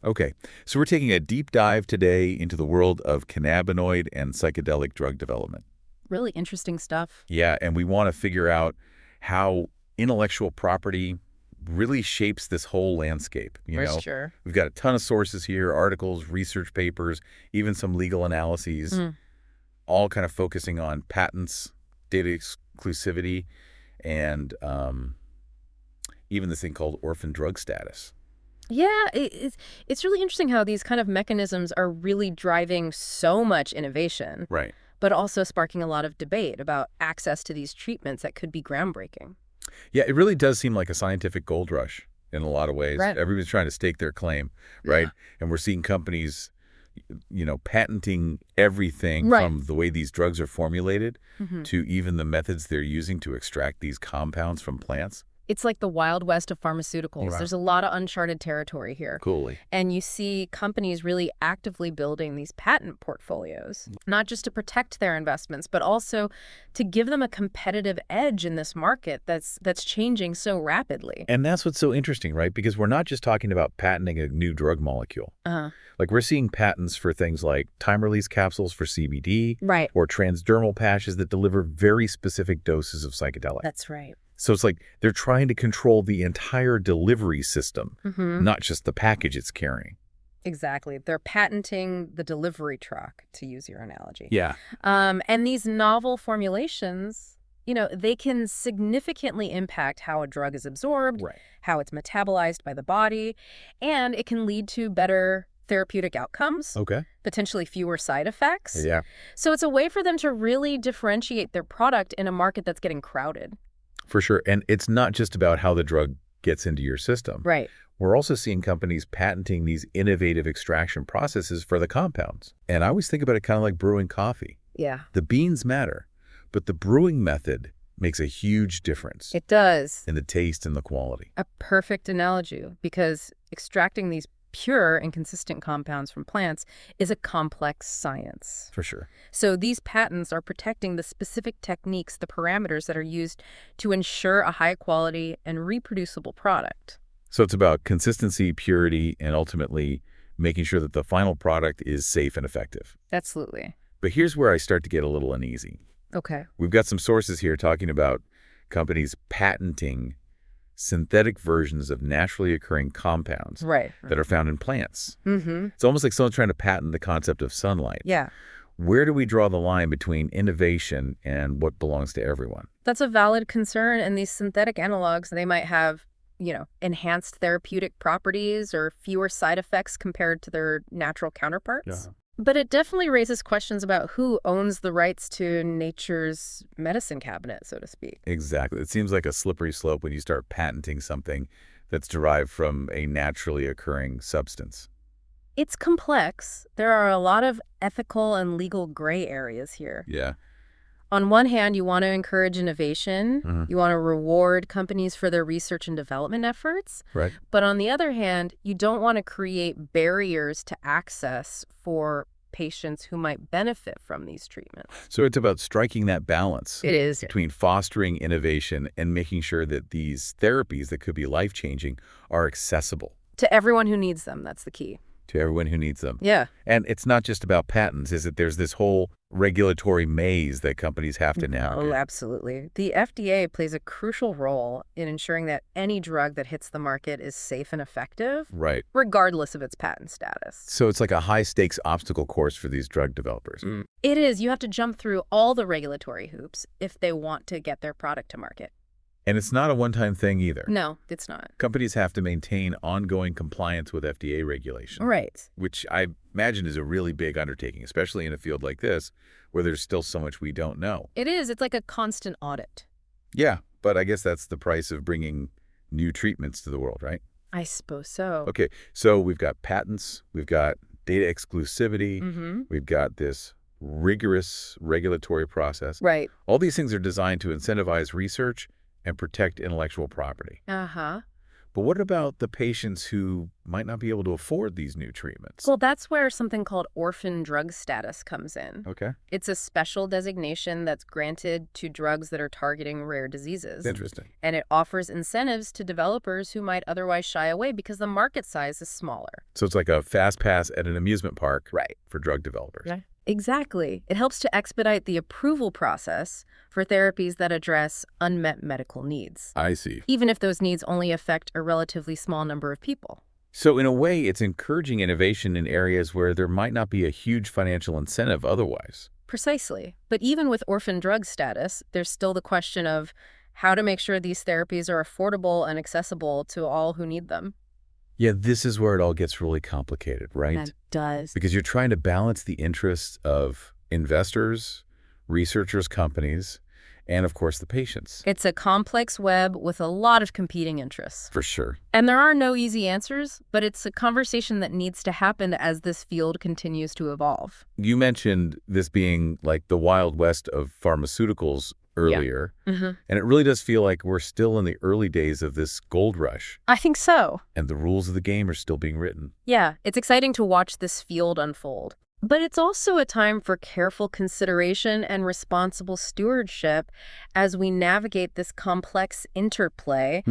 Okay, so we're taking a deep dive today into the world of cannabinoid and psychedelic drug development. Really interesting stuff. Yeah, and we want to figure out how intellectual property really shapes this whole landscape. For sure. We've got a ton of sources here, articles, research papers, even some legal analyses, Mm. all kind of focusing on patents, data exclusivity, and even this thing called orphan drug status. Yeah, it's really interesting how these kind of mechanisms are really driving so much innovation, Right. but also sparking a lot of debate about access to these treatments that could be groundbreaking. Yeah, it really does seem like a scientific gold rush in a lot of ways. Right. Everybody's trying to stake their claim, right? And we're seeing companies, patenting everything Right. from the way these drugs are formulated Hmm. to even the methods they're using to extract these compounds from plants. It's like the Wild West of pharmaceuticals. Wow. There's a lot of uncharted territory here. Coolly. And you see companies really actively building these patent portfolios, not just to protect their investments, but also to give them a competitive edge in this market that's changing so rapidly. And that's what's so interesting, right? Because we're not just talking about patenting a new drug molecule. Uh-huh. Like we're seeing patents for things like time-release capsules for CBD Right. or transdermal patches that deliver very specific doses of psychedelic. That's right. So it's like they're trying to control the entire delivery system, Mm-hmm. not just the package it's carrying. Exactly. They're patenting the delivery truck, to use your analogy. Yeah. And these novel formulations, they can significantly impact how a drug is absorbed, Right. how it's metabolized by the body, and it can lead to better therapeutic outcomes, Okay. potentially fewer side effects. Yeah. So it's a way for them to really differentiate their product in a market that's getting crowded. For sure. And it's not just about how the drug gets into your system. Right. We're also seeing companies patenting these innovative extraction processes for the compounds. And I always think about it kind of like brewing coffee. Yeah, The beans matter, but the brewing method makes a huge difference it does. in the taste and the quality. A perfect analogy, because extracting these pure and consistent compounds from plants is a complex science. For sure. So these patents are protecting the specific techniques, the parameters that are used to ensure a high quality and reproducible product. So it's about consistency, purity, and ultimately making sure that the final product is safe and effective. Absolutely. But here's where I start to get a little uneasy. Okay. We've got some sources here talking about companies patenting synthetic versions of naturally occurring compounds Right. that are found in plants. Mm-hmm. It's almost like someone's trying to patent the concept of sunlight. Yeah. Where do we draw the line between innovation and what belongs to everyone? That's a valid concern. And these synthetic analogs, they might have, enhanced therapeutic properties or fewer side effects compared to their natural counterparts. But it definitely raises questions about who owns the rights to nature's medicine cabinet, so to speak. Exactly. It seems like a slippery slope when you start patenting something that's derived from a naturally occurring substance. It's complex. There are a lot of ethical and legal gray areas here. Yeah. On one hand, you want to encourage innovation. Mhm. You want to reward companies for their research and development efforts. Right. But on the other hand, you don't want to create barriers to access for patients who might benefit from these treatments. So it's about striking that balance It is. between fostering innovation and making sure that these therapies that could be life-changing are accessible To everyone who needs them, that's the key. to everyone who needs them. Yeah. And it's not just about patents, is it? There's this whole regulatory maze that companies have to Oh, navigate. absolutely. The FDA plays a crucial role in ensuring that any drug that hits the market is safe and effective, Right. regardless of its patent status. So it's like a high-stakes obstacle course for these drug developers. It is. You have to jump through all the regulatory hoops if they want to get their product to market. And it's not a one-time thing either. No, it's not. Companies have to maintain ongoing compliance with FDA regulation, Right. which I imagine is a really big undertaking, especially in a field like this, where there's still so much we don't know. It is. It's like a constant audit. Yeah, but I guess that's the price of bringing new treatments to the world, right? I suppose so. Okay, so we've got patents, we've got data exclusivity, Mm-hmm. we've got this rigorous regulatory process. Right. All these things are designed to incentivize research and protect intellectual property. Uh-huh. But what about the patients who might not be able to afford these new treatments? Well, that's where something called orphan drug status comes in. Okay. It's a special designation that's granted to drugs that are targeting rare diseases. Interesting. And it offers incentives to developers who might otherwise shy away because the market size is smaller. So it's like a fast pass at an amusement park Right. for drug developers. Yeah. Exactly. It helps to expedite the approval process for therapies that address unmet medical needs, I see. even if those needs only affect a relatively small number of people. So in a way, it's encouraging innovation in areas where there might not be a huge financial incentive otherwise. Precisely. But even with orphan drug status, there's still the question of how to make sure these therapies are affordable and accessible to all who need them. Yeah, this is where it all gets really complicated, right? That does. Because you're trying to balance the interests of investors, researchers, companies, and of course the patients. It's a complex web with a lot of competing interests. For sure. And there are no easy answers, but it's a conversation that needs to happen as this field continues to evolve. You mentioned this being like the Wild West of pharmaceuticals earlier, and it really does feel like we're still in the early days of this gold rush, I think so. and the rules of the game are still being written. Yeah, it's exciting to watch this field unfold. But it's also a time for careful consideration and responsible stewardship as we navigate this complex interplay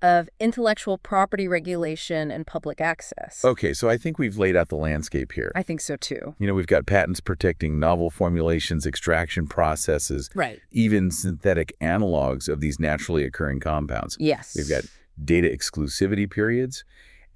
of intellectual property regulation and public access. Okay, so I think we've laid out the landscape here. I think so too. You know, we've got patents protecting novel formulations, extraction processes, Right. even synthetic analogs of these naturally occurring compounds. Yes. We've got data exclusivity periods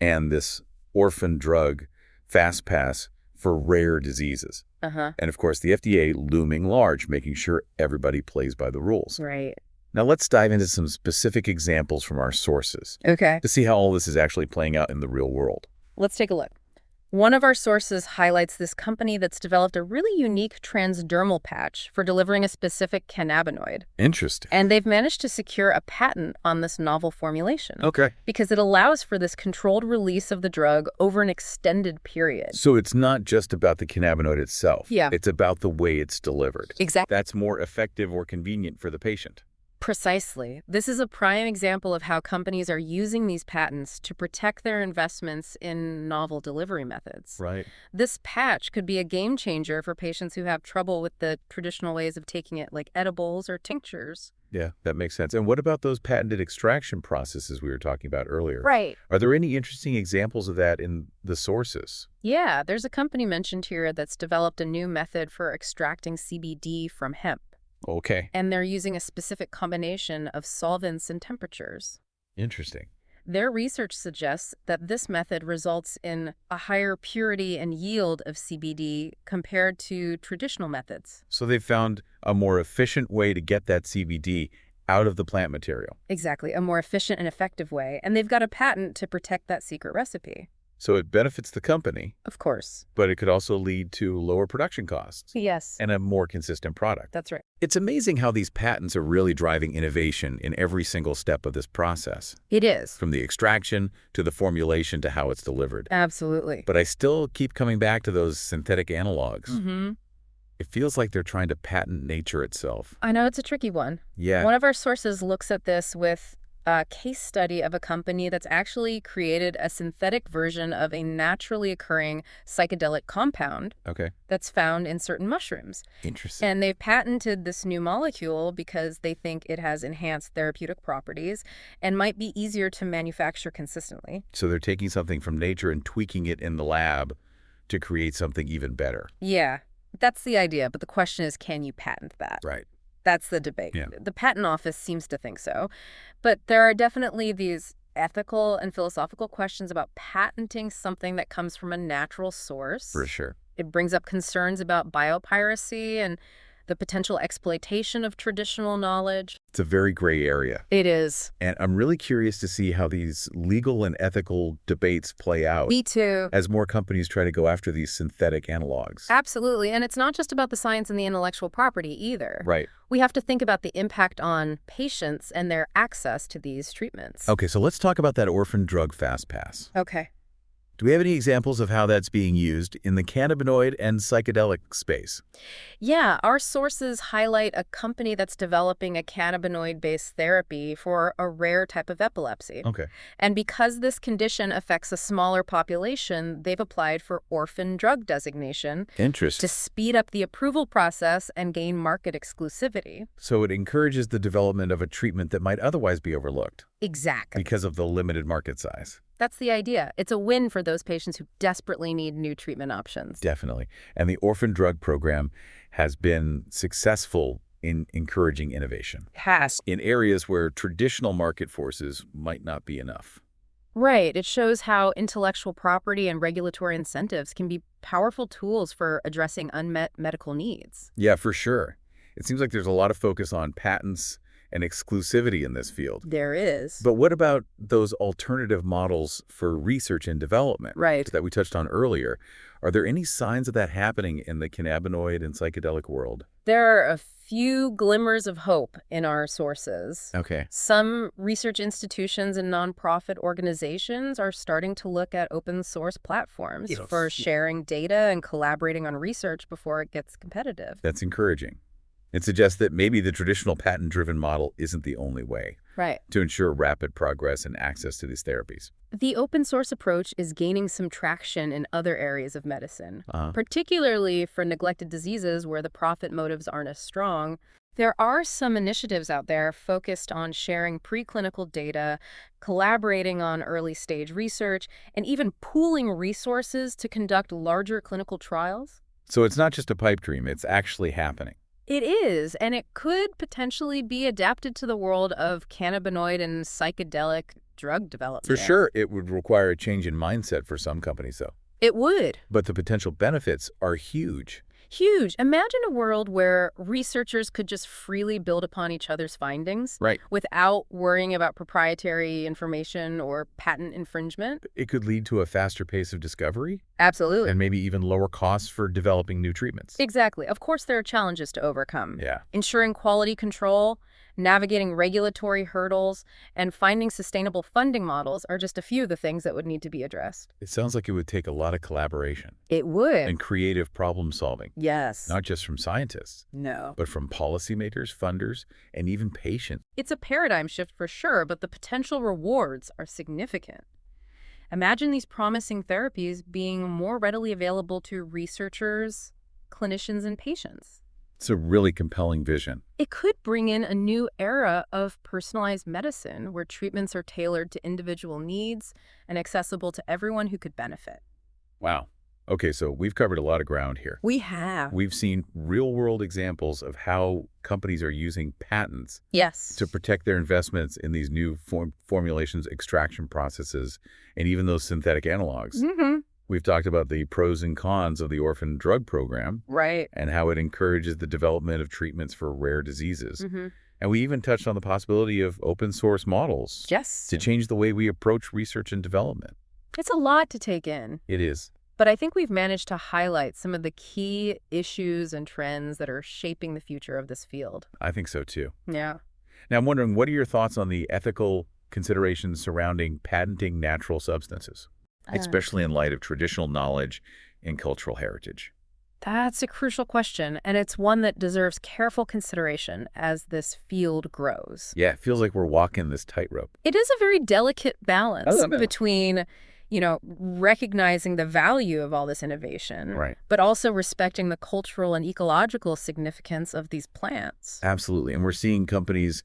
and this orphan drug fast pass for rare diseases. And of course, the FDA looming large, making sure everybody plays by the rules. Right. Now let's dive into some specific examples from our sources Okay. to see how all this is actually playing out in the real world. Let's take a look. One of our sources highlights this company that's developed a really unique transdermal patch for delivering a specific cannabinoid. Interesting. And they've managed to secure a patent on this novel formulation. Okay. Because it allows for this controlled release of the drug over an extended period. So it's not just about the cannabinoid itself. Yeah. It's about the way it's delivered. Exactly. That's more effective or convenient for the patient. Precisely. This is a prime example of how companies are using these patents to protect their investments in novel delivery methods. Right. This patch could be a game changer for patients who have trouble with the traditional ways of taking it, like edibles or tinctures. Yeah, that makes sense. And what about those patented extraction processes we were talking about earlier? Right. Are there any interesting examples of that in the sources? Yeah, there's a company mentioned here that's developed a new method for extracting CBD from hemp. Okay. And they're using a specific combination of solvents and temperatures. Interesting. Their research suggests that this method results in a higher purity and yield of CBD compared to traditional methods. So they found a more efficient way to get that CBD out of the plant material. Exactly, a more efficient and effective way. And they've got a patent to protect that secret recipe. So it benefits the company, Of course. but it could also lead to lower production costs Yes. and a more consistent product. That's right. It's amazing how these patents are really driving innovation in every single step of this process, It is. from the extraction to the formulation to how it's delivered. Absolutely. But I still keep coming back to those synthetic analogs. Mm-hmm. It feels like they're trying to patent nature itself. I know it's a tricky one. Yeah. One of our sources looks at this with a case study of a company that's actually created a synthetic version of a naturally occurring psychedelic compound Okay. that's found in certain mushrooms. Interesting. And they've patented this new molecule because they think it has enhanced therapeutic properties and might be easier to manufacture consistently. So they're taking something from nature and tweaking it in the lab to create something even better. Yeah, that's the idea. But the question is, can you patent that? Right. That's the debate. Yeah. The patent office seems to think so. But there are definitely these ethical and philosophical questions about patenting something that comes from a natural source. For sure. It brings up concerns about biopiracy and the potential exploitation of traditional knowledge. It's a very gray area. It is. And I'm really curious to see how these legal and ethical debates play out Me too. as more companies try to go after these synthetic analogs. Absolutely. And it's not just about the science and the intellectual property either. Right. We have to think about the impact on patients and their access to these treatments. Okay, so let's talk about that orphan drug fast pass. Okay. Do we have any examples of how that's being used in the cannabinoid and psychedelic space? Yeah, our sources highlight a company that's developing a cannabinoid-based therapy for a rare type of epilepsy. Okay. And because this condition affects a smaller population, they've applied for orphan drug designation Interesting. to speed up the approval process and gain market exclusivity. So it encourages the development of a treatment that might otherwise be overlooked Exactly. because of the limited market size. That's the idea. It's a win for those patients who desperately need new treatment options. Definitely. And the orphan drug program has been successful in encouraging innovation in areas where traditional market forces might not be enough. Right. It shows how intellectual property and regulatory incentives can be powerful tools for addressing unmet medical needs. Yeah, for sure. It seems like there's a lot of focus on patents and exclusivity in this field. There is. But what about those alternative models for research and development Right. that we touched on earlier? Are there any signs of that happening in the cannabinoid and psychedelic world? There are a few glimmers of hope in our sources. Okay. Some research institutions and nonprofit organizations are starting to look at open source platforms for sharing data and collaborating on research before it gets competitive. That's encouraging. It suggests that maybe the traditional patent-driven model isn't the only way Right. to ensure rapid progress and access to these therapies. The open source approach is gaining some traction in other areas of medicine, particularly for neglected diseases where the profit motives aren't as strong. There are some initiatives out there focused on sharing preclinical data, collaborating on early-stage research, and even pooling resources to conduct larger clinical trials. So it's not just a pipe dream, it's actually happening. It is, and it could potentially be adapted to the world of cannabinoid and psychedelic drug development. For sure, it would require a change in mindset for some companies, though. It would. But the potential benefits are huge. Huge. Imagine a world where researchers could just freely build upon each other's findings without worrying about proprietary information or patent infringement. It could lead to a faster pace of discovery. Absolutely. And maybe even lower costs for developing new treatments. Exactly. Of course, there are challenges to overcome. Yeah. Ensuring quality control, navigating regulatory hurdles, and finding sustainable funding models are just a few of the things that would need to be addressed. It sounds like it would take a lot of collaboration. It would. And creative problem solving. Yes. Not just from scientists. No. But from policymakers, funders, and even patients. It's a paradigm shift for sure, but the potential rewards are significant. Imagine these promising therapies being more readily available to researchers, clinicians, and patients. It's a really compelling vision. It could bring in a new era of personalized medicine where treatments are tailored to individual needs and accessible to everyone who could benefit. Wow. Okay, so we've covered a lot of ground here. We have. We've seen real-world examples of how companies are using patents to protect their investments in these new formulations, extraction processes, and even those synthetic analogs. We've talked about the pros and cons of the orphan drug program. Right. And how it encourages the development of treatments for rare diseases. And we even touched on the possibility of open source models to change the way we approach research and development. It's a lot to take in. It is. But I think we've managed to highlight some of the key issues and trends that are shaping the future of this field. I think so, too. Yeah. Now, I'm wondering, what are your thoughts on the ethical considerations surrounding patenting natural substances, especially in light of traditional knowledge and cultural heritage? That's a crucial question, and it's one that deserves careful consideration as this field grows. Yeah, it feels like we're walking this tightrope. It is a very delicate balance between, recognizing the value of all this innovation, but also respecting the cultural and ecological significance of these plants. Absolutely. And we're seeing companies,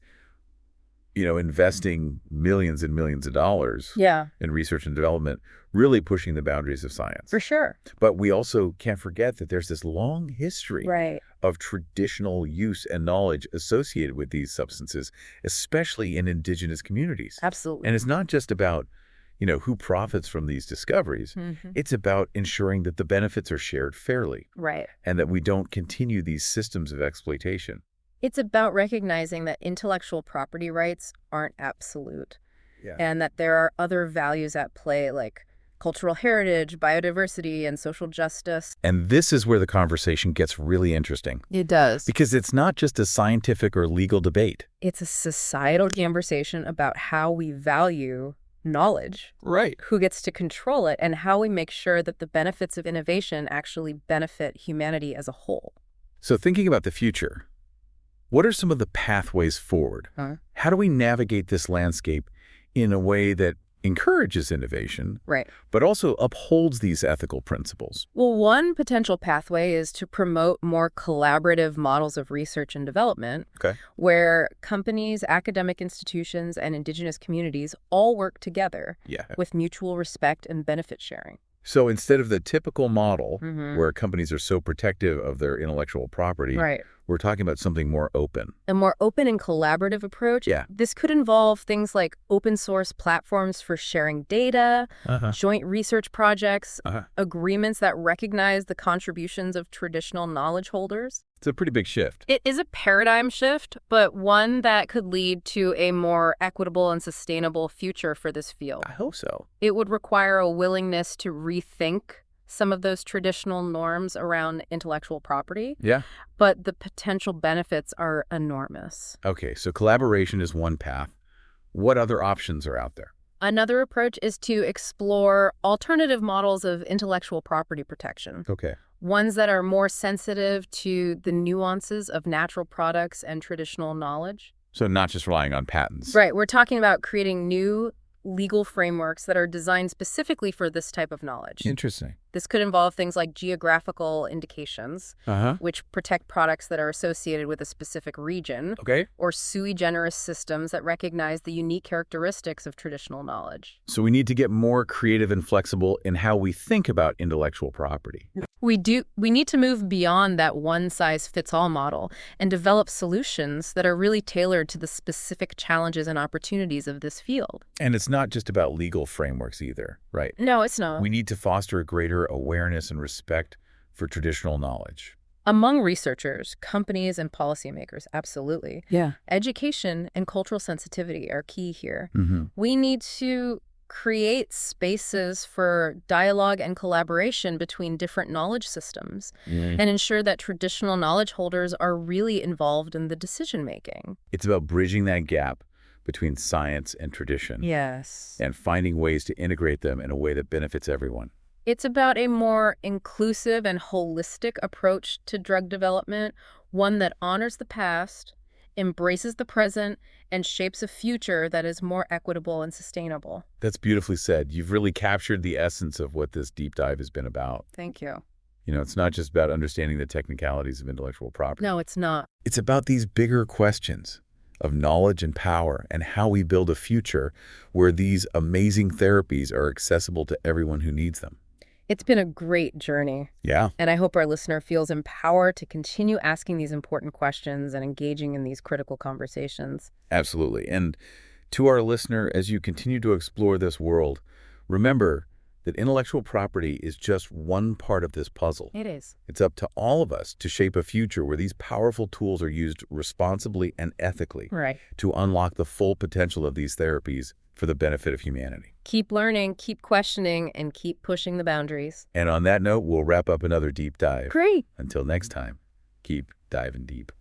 investing millions and millions of dollars in research and development, really pushing the boundaries of science. For sure. But we also can't forget that there's this long history of traditional use and knowledge associated with these substances, especially in indigenous communities. Absolutely. And it's not just about who profits from these discoveries. It's about ensuring that the benefits are shared fairly. And that we don't continue these systems of exploitation. It's about recognizing that intellectual property rights aren't absolute. And that there are other values at play like cultural heritage, biodiversity, and social justice. And this is where the conversation gets really interesting. It does. Because it's not just a scientific or legal debate. It's a societal conversation about how we value knowledge. Right. Who gets to control it, and how we make sure that the benefits of innovation actually benefit humanity as a whole. So thinking about the future, what are some of the pathways forward? How do we navigate this landscape in a way that encourages innovation, Right. but also upholds these ethical principles? Well, one potential pathway is to promote more collaborative models of research and development, where companies, academic institutions, and indigenous communities all work together with mutual respect and benefit sharing. So instead of the typical model where companies are so protective of their intellectual property, we're talking about something more open. A more open and collaborative approach. This could involve things like open source platforms for sharing data, joint research projects, agreements that recognize the contributions of traditional knowledge holders. It's a pretty big shift. It is a paradigm shift, but one that could lead to a more equitable and sustainable future for this field. I hope so. It would require a willingness to rethink some of those traditional norms around intellectual property. But the potential benefits are enormous. Okay, so collaboration is one path. What other options are out there? Another approach is to explore alternative models of intellectual property protection. Ones that are more sensitive to the nuances of natural products and traditional knowledge. So not just relying on patents. Right. We're talking about creating new legal frameworks that are designed specifically for this type of knowledge. Interesting. This could involve things like geographical indications, which protect products that are associated with a specific region, or sui generis systems that recognize the unique characteristics of traditional knowledge. So we need to get more creative and flexible in how we think about intellectual property. We need to move beyond that one-size-fits-all model and develop solutions that are really tailored to the specific challenges and opportunities of this field. And it's not just about legal frameworks either, right? No, it's not. We need to foster a greater awareness and respect for traditional knowledge. Among researchers, companies, and policymakers, absolutely. Education and cultural sensitivity are key here. We need to create spaces for dialogue and collaboration between different knowledge systems and ensure that traditional knowledge holders are really involved in the decision-making. It's about bridging that gap between science and tradition. And finding ways to integrate them in a way that benefits everyone. It's about a more inclusive and holistic approach to drug development, one that honors the past, embraces the present, and shapes a future that is more equitable and sustainable. That's beautifully said. You've really captured the essence of what this deep dive has been about. Thank you. You know, it's not just about understanding the technicalities of intellectual property. No, it's not. It's about these bigger questions of knowledge and power and how we build a future where these amazing therapies are accessible to everyone who needs them. It's been a great journey. And I hope our listener feels empowered to continue asking these important questions and engaging in these critical conversations. Absolutely. And to our listener, as you continue to explore this world, remember that intellectual property is just one part of this puzzle. It is. It's up to all of us to shape a future where these powerful tools are used responsibly and ethically to unlock the full potential of these therapies for the benefit of humanity. Keep learning, keep questioning, and keep pushing the boundaries. And on that note, we'll wrap up another deep dive. Great. Until next time, keep diving deep.